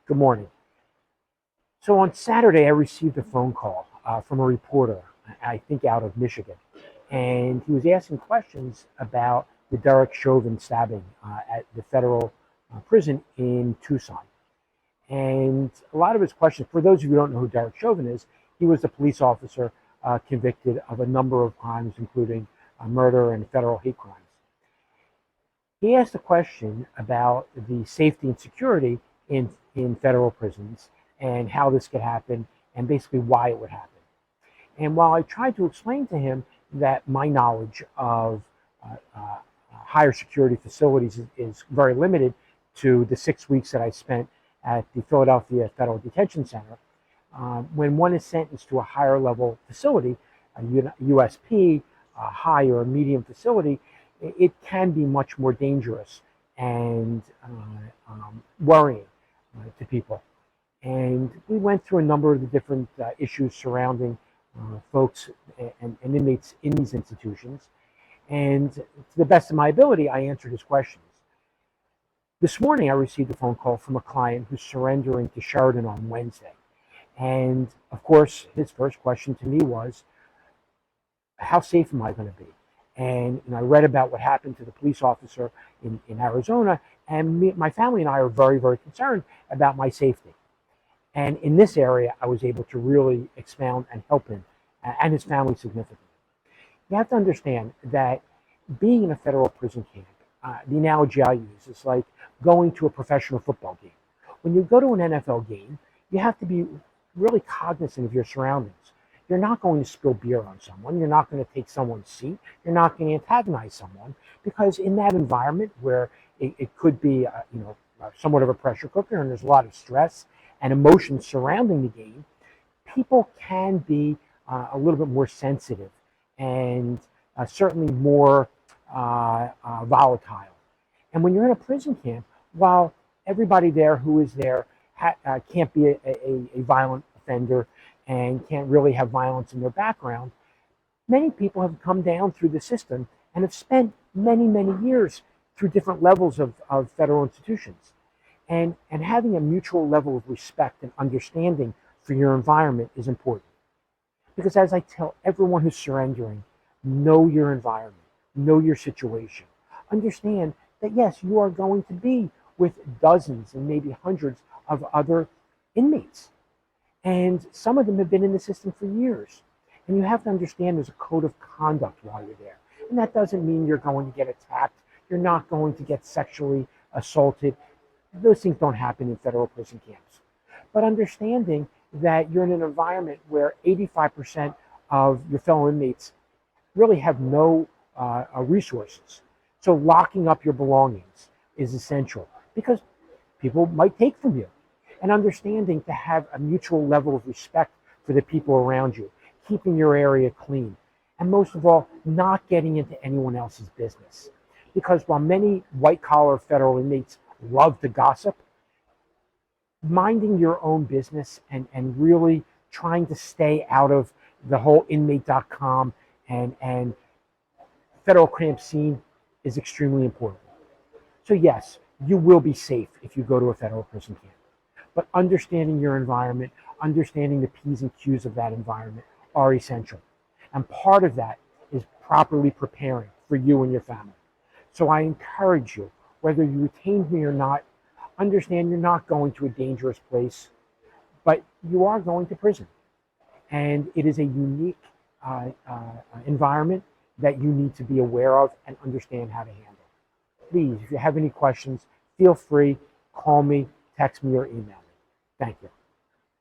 Good morning. So on Saturday, I received a phone call from a reporter, I think out of Michigan, and he was asking questions about the Derek Chauvin stabbing at the federal prison in Tucson. And a lot of his questions, for those of you who don't know who Derek Chauvin is, he was a police officer convicted of a number of crimes, including murder and federal hate crimes. He asked a question about the safety and security in federal prisons and how this could happen and basically why it would happen. And while I tried to explain to him that my knowledge of higher security facilities is very limited to the 6 weeks that I spent at the Philadelphia Federal Detention Center, when one is sentenced to a higher level facility, a USP, a high or a medium facility, it can be much more dangerous and worrying to people. And we went through a number of the different issues surrounding folks and inmates in these institutions. And to the best of my ability, I answered his questions. This morning, I received a phone call from a client who's surrendering to Sheridan on Wednesday. And of course, his first question to me was, how safe am I going to be? And I read about what happened to the police officer in Arizona, and my family and I are very, very concerned about my safety. And in this area, I was able to really expound and help him and his family significantly. You have to understand that being in a federal prison camp, the analogy I use is like going to a professional football game. When you go to an NFL game, you have to be really cognizant of your surroundings. You're not going to spill beer on someone. You're not going to take someone's seat. You're not going to antagonize someone, because in that environment where it could be, somewhat of a pressure cooker and there's a lot of stress and emotions surrounding the game, people can be a little bit more sensitive and certainly more volatile. And when you're in a prison camp, while everybody there who is there can't be a violent offender and can't really have violence in their background, many people have come down through the system and have spent many, many years through different levels of federal institutions. And having a mutual level of respect and understanding for your environment is important. Because as I tell everyone who's surrendering, know your environment, know your situation. Understand that yes, you are going to be with dozens and maybe hundreds of other inmates. And some of them have been in the system for years. And you have to understand there's a code of conduct while you're there. And that doesn't mean you're going to get attacked. You're not going to get sexually assaulted. Those things don't happen in federal prison camps. But understanding that you're in an environment where 85% of your fellow inmates really have no resources. So locking up your belongings is essential, because people might take from you. And understanding to have a mutual level of respect for the people around you, keeping your area clean, and most of all, not getting into anyone else's business. Because while many white-collar federal inmates love to gossip, minding your own business and really trying to stay out of the whole inmate.com and federal camp scene is extremely important. So yes, you will be safe if you go to a federal prison camp. But understanding your environment, understanding the P's and Q's of that environment are essential. And part of that is properly preparing for you and your family. So I encourage you, whether you retained me or not, understand you're not going to a dangerous place, but you are going to prison. And it is a unique environment that you need to be aware of and understand how to handle. Please, if you have any questions, feel free, call me, text me, or email me. Thank you.